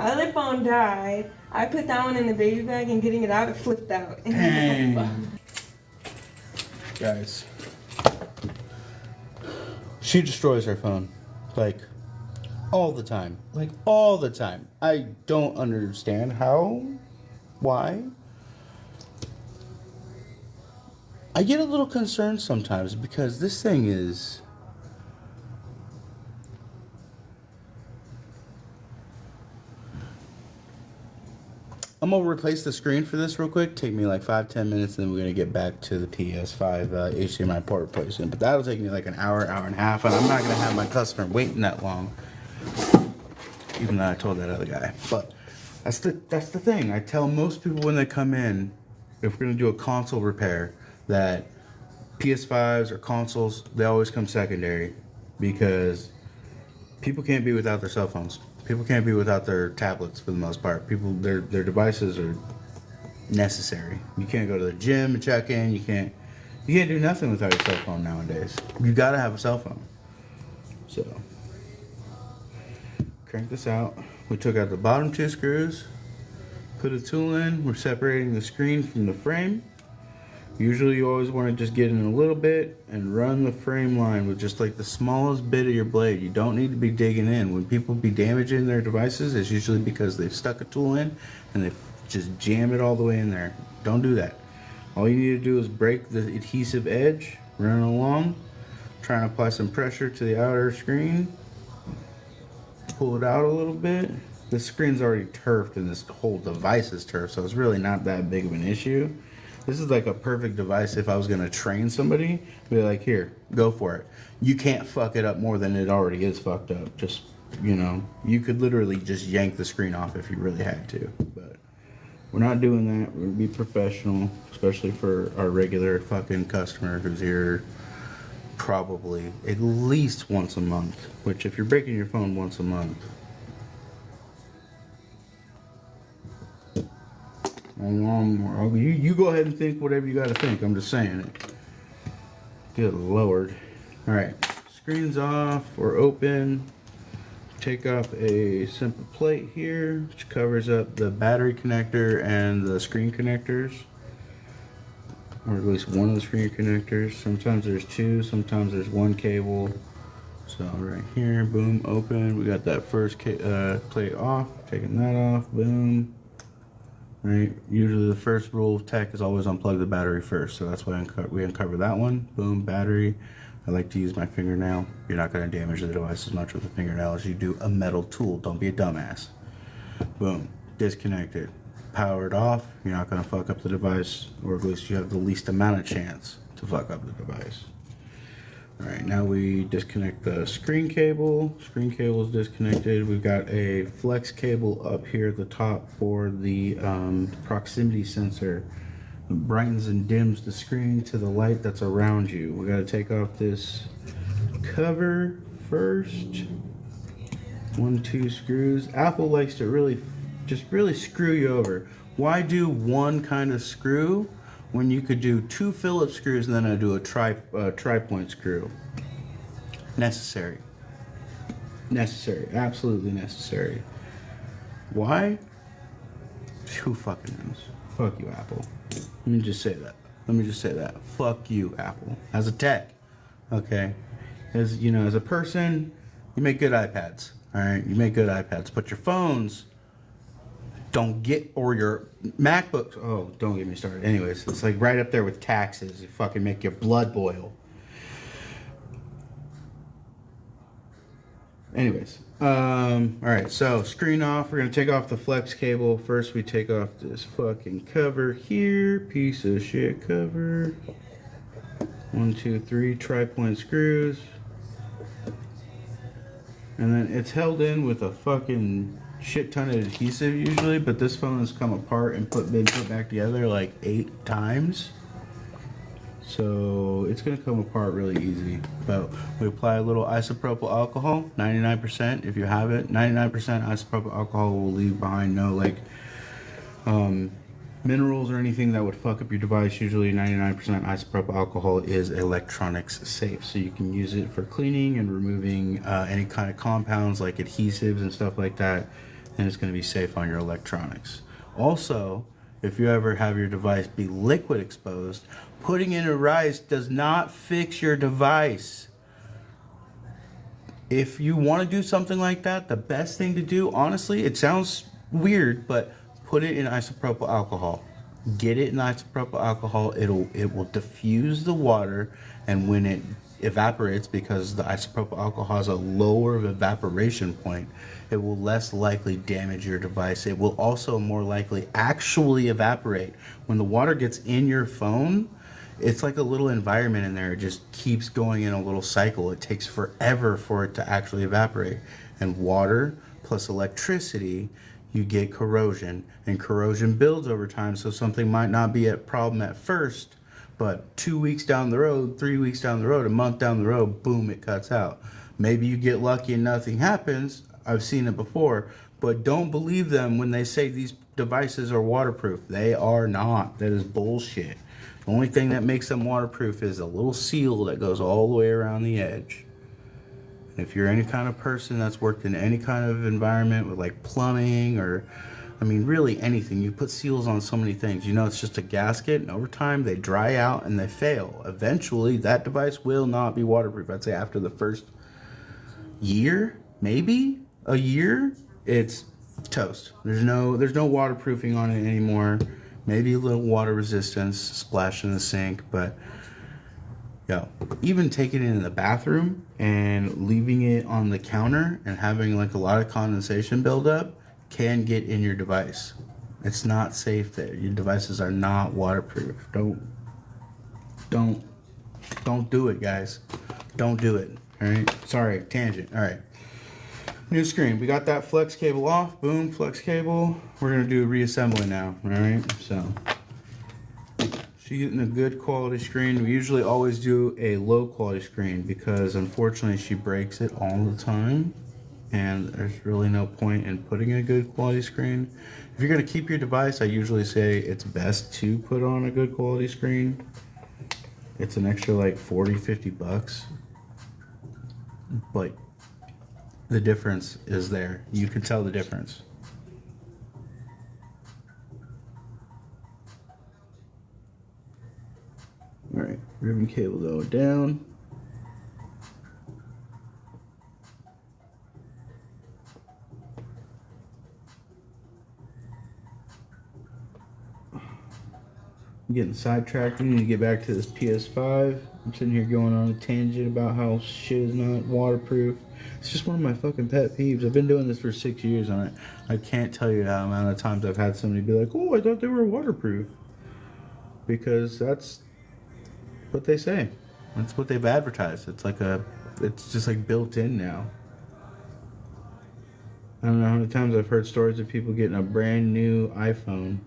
My other phone died. I put that one in the baby bag and getting it out, it flipped out. Dang. Guys, she destroys her phone. Like, all the time. Like, all the time. I don't understand how. Why? I get a little concerned sometimes because this thing is... I'm going to replace the screen for this real quick. Take me like 5-10 minutes, and then we're going to get back to the PS5 HDMI port replacement. But that'll take me like an hour, hour and a half, and I'm not going to have my customer waiting that long. Even though I told that other guy. But that's the thing. I tell most people when they come in, if we're going to do a console repair, that PS5s or consoles, they always come secondary, because people can't be without their cell phones. People can't be without their tablets for the most part. People, their devices are necessary. You can't go to the gym and check in. You can't do nothing without your cell phone nowadays. You gotta have a cell phone. So, crank this out. We took out the bottom 2 screws, put a tool in. We're separating the screen from the frame. Usually you always want to just get in a little bit and run the frame line with just like the smallest bit of your blade. You don't need to be digging in. When people be damaging their devices, it's usually because they've stuck a tool in and they just jam it all the way in there. Don't do that. All you need to do is break the adhesive edge, run it along, try and apply some pressure to the outer screen, pull it out a little bit. The screen's already turfed and this whole device is turfed, so it's really not that big of an issue. This is like a perfect device if I was going to train somebody. Be like, here, go for it. You can't fuck it up more than it already is fucked up. Just, you know, you could literally just yank the screen off if you really had to. But we're not doing that. We're going to be professional, especially for our regular fucking customer who's here probably at least once a month. Which, if you're breaking your phone once a month, you go ahead and think whatever you got to think. I'm just saying it. Good Lord. Alright, screen's off or open. Take off a simple plate here, which covers up the battery connector and the screen connectors, or at least one of the screen connectors. Sometimes there's 2, sometimes there's 1 cable. So right here, boom, open. We got that first plate off, taking that off, boom. Right. Usually the first rule of tech is always unplug the battery first, so that's why we uncover that one. Boom, battery. I like to use my fingernail. You're not going to damage the device as much with a fingernail as you do a metal tool. Don't be a dumbass. Boom, disconnected. Powered off. You're not going to fuck up the device, or at least you have the least amount of chance to fuck up the device. Alright, now we disconnect the screen cable. Screen cable is disconnected. We've got a flex cable up here at the top for the proximity sensor. It brightens and dims the screen to the light that's around you. We got to take off this cover first. 1, 2 screws. Apple likes to really screw you over. Why do one kind of screw when you could do 2 Phillips screws and then I do a tri-point screw? Necessary. Necessary. Absolutely necessary. Why? Who fucking knows? Fuck you, Apple. Let me just say that. Let me just say that. Fuck you, Apple. As a tech, okay? As you know, as a person, you make good iPads. Alright? You make good iPads. But your phones don't get, or your MacBooks, oh, don't get me started. Anyways, it's like right up there with taxes. You fucking make your blood boil. Anyways, alright, so screen off. We're gonna take off the flex cable. First we take off this fucking cover here. Piece of shit cover. 1, 2, 3 tri-point screws. And then it's held in with a fucking shit ton of adhesive usually, but this phone has come apart and been put back together like 8 times. So it's gonna come apart really easy. But we apply a little isopropyl alcohol, 99% if you have it. 99% isopropyl alcohol will leave behind no like minerals or anything that would fuck up your device. Usually 99% isopropyl alcohol is electronics safe, so you can use it for cleaning and removing any kind of compounds like adhesives and stuff like that. and it's going to be safe on your electronics. Also, if you ever have your device be liquid exposed, putting in a rice does not fix your device. If you want to do something like that, the best thing to do, honestly, it sounds weird, but put it in isopropyl alcohol. Get it in isopropyl alcohol. It will diffuse the water, and when it evaporates, because the isopropyl alcohol has a lower evaporation point, it will less likely damage your device. It will also more likely actually evaporate. When the water gets in your phone, it's like a little environment in there. It just keeps going in a little cycle. It takes forever for it to actually evaporate. And water plus electricity, you get corrosion. And corrosion builds over time, so something might not be a problem at first, but 2 weeks down the road, 3 weeks down the road, a month down the road, boom, it cuts out. Maybe you get lucky and nothing happens. I've seen it before. But don't believe them when they say these devices are waterproof. They are not. That is bullshit. The only thing that makes them waterproof is a little seal that goes all the way around the edge. And if you're any kind of person that's worked in any kind of environment with like plumbing or, I mean, really anything, you put seals on so many things. You know, it's just a gasket, and over time they dry out and they fail. Eventually, that device will not be waterproof. I'd say after the first year, maybe a year, it's toast. There's no waterproofing on it anymore. Maybe a little water resistance, splash in the sink, but yeah, even taking it in the bathroom and leaving it on the counter and having like a lot of condensation buildup can get in your device. It's not safe there. Your devices are not waterproof. Don't do it, guys. Don't do it. All right. Sorry, tangent. All right. New screen. We got that flex cable off. Boom, flex cable. We're gonna do reassembly now. All right. So she's getting a good quality screen. We usually always do a low quality screen because unfortunately she breaks it all the time, and there's really no point in putting a good quality screen. If you're gonna keep your device, I usually say it's best to put on a good quality screen. It's an extra like 40-50 bucks, but the difference is there. You can tell the difference. All right, ribbon cable going down. I'm getting sidetracked. We need to get back to this PS5. I'm sitting here going on a tangent about how shit is not waterproof. It's just one of my fucking pet peeves. I've been doing this for 6 years on it. I can't tell you the amount of times I've had somebody be like, "Oh, I thought they were waterproof," because that's what they say. That's what they've advertised. It's just like built in now. I don't know how many times I've heard stories of people getting a brand new iPhone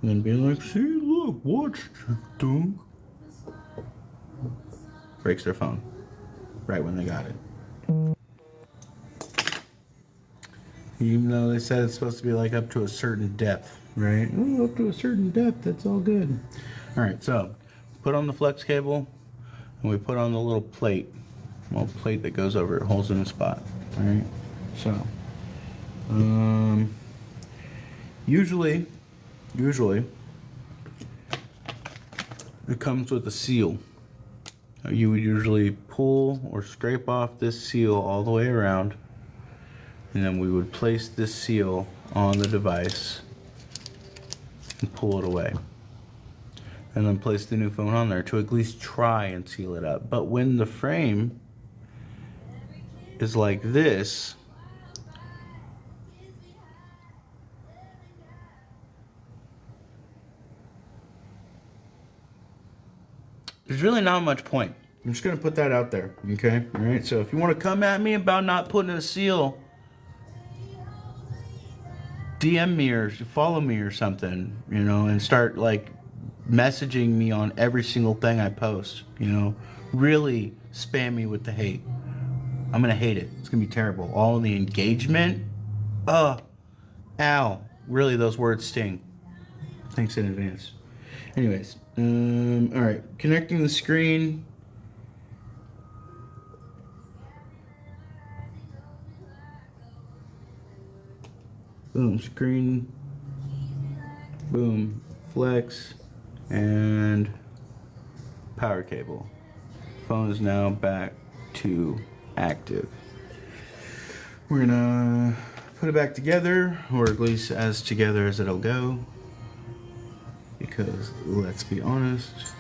and then being like, "See, look, watch, dunk." Breaks their phone right when they got it. Even though they said it's supposed to be like up to a certain depth, right? Oh, up to a certain depth, that's all good. All right, so put on the flex cable, and we put on the little plate that goes over it, holds in a spot. All right, so usually it comes with a seal. You would usually pull or scrape off this seal all the way around, and then we would place this seal on the device and pull it away, and then place the new phone on there to at least try and seal it up. But when the frame is like this, there's really not much point. I'm just gonna put that out there, okay? All right, so if you want to come at me about not putting a seal, DM me or follow me or something, you know, and start like messaging me on every single thing I post, you know. Really spam me with the hate. I'm gonna hate it. It's gonna be terrible. All in the engagement. Ow. Really, those words sting. Thanks in advance. Anyways, all right, connecting the screen. Boom, screen. Boom, flex, and power cable. Phone is now back to active. We're gonna put it back together, or at least as together as it'll go. Because let's be honest,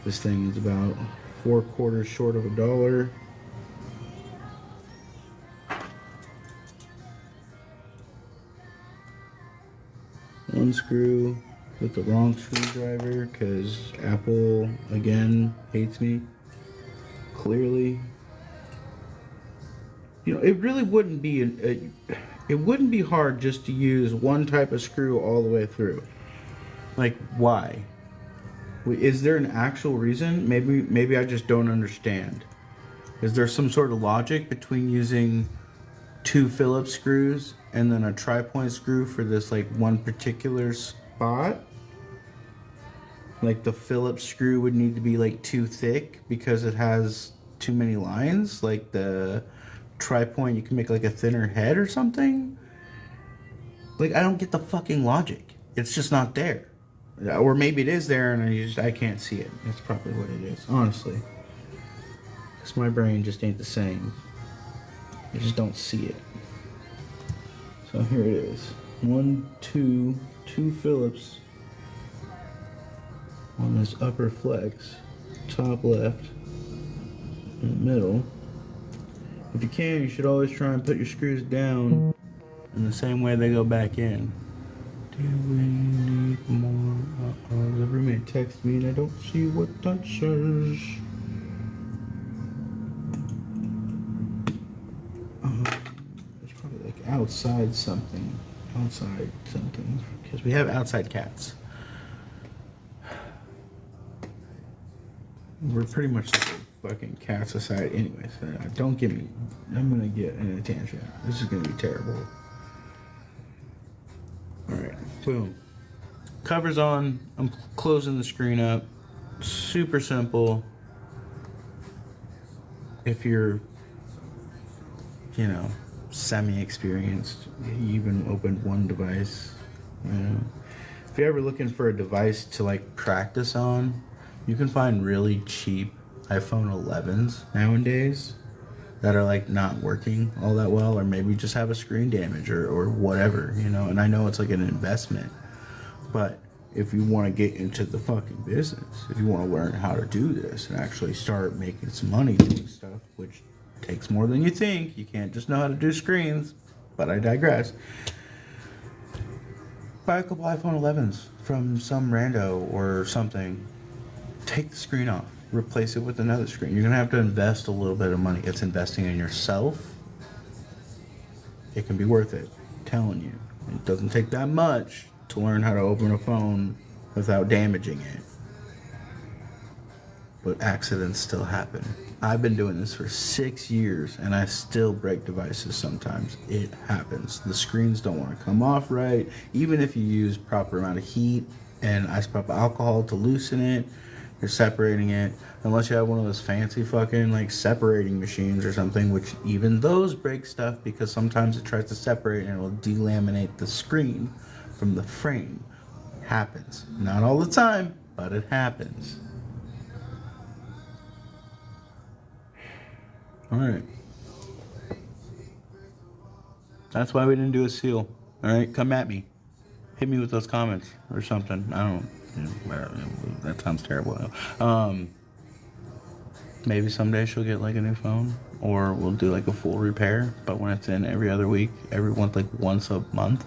this thing is about 4/4 short of $1. Unscrew with the wrong screwdriver because Apple again hates me. Clearly, you know, it really wouldn't be it wouldn't be hard just to use one type of screw all the way through. Like, why? Is there an actual reason? Maybe I just don't understand. Is there some sort of logic between using 2 Phillips screws and then a tri-point screw for this like one particular spot? Like the Phillips screw would need to be like too thick because it has too many lines. Like the tri-point, you can make like a thinner head or something. Like, I don't get the fucking logic. It's just not there. Or maybe it is there and I can't see it. That's probably what it is, honestly. Because my brain just ain't the same. I just don't see it. So here it is. 2 Phillips on this upper flex, top left, in the middle. If you can, you should always try and put your screws down in the same way they go back in. Do we need more? The roommate texted me and I don't see what that says. It's probably like outside something. Because we have outside cats. We're pretty much like a fucking cat society anyways. Don't get me. I'm gonna get in a tangent. This is gonna be terrible. Alright, boom. Cover's on. I'm closing the screen up. Super simple. If you're, you know, semi-experienced, you even opened one device, you know. If you're ever looking for a device to like practice on, you can find really cheap iPhone 11s nowadays that are like not working all that well, or maybe just have a screen damage or whatever, you know. And I know it's like an investment, but if you want to get into the fucking business, if you want to learn how to do this and actually start making some money doing stuff, which takes more than you think, you can't just know how to do screens, but I digress. Buy a couple iPhone 11s from some rando or something. Take the screen off. Replace it with another screen. You're going to have to invest a little bit of money. It's investing in yourself. It can be worth it. I'm telling you. It doesn't take that much to learn how to open a phone without damaging it. But accidents still happen. I've been doing this for 6 years and I still break devices sometimes. It happens. The screens don't want to come off right. Even if you use proper amount of heat and isopropyl alcohol to loosen it, you're separating it. Unless you have one of those fancy fucking like separating machines or something, which even those break stuff because sometimes it tries to separate and it will delaminate the screen from the frame. Happens. Not all the time, but it happens. Alright. That's why we didn't do a seal. Alright, come at me. Hit me with those comments or something. I don't know. That sounds terrible. Maybe someday she'll get like a new phone. Or we'll do like a full repair. But when it's in every other week, once a month.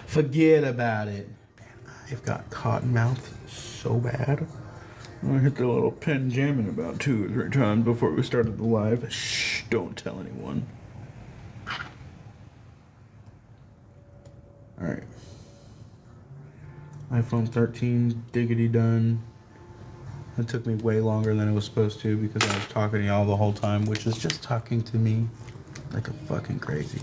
Forget about it. Man, I've got cotton mouth so bad. I hit the little pen jamming about 2 or 3 times before we started the live. Shh, don't tell anyone. Alright. iPhone 13, diggity done. It took me way longer than it was supposed to because I was talking to y'all the whole time, which is just talking to me like a fucking crazy.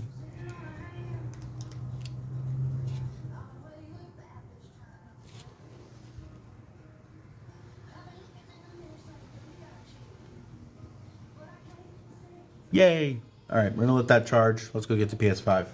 Yay! All right, we're gonna let that charge. Let's go get the PS5.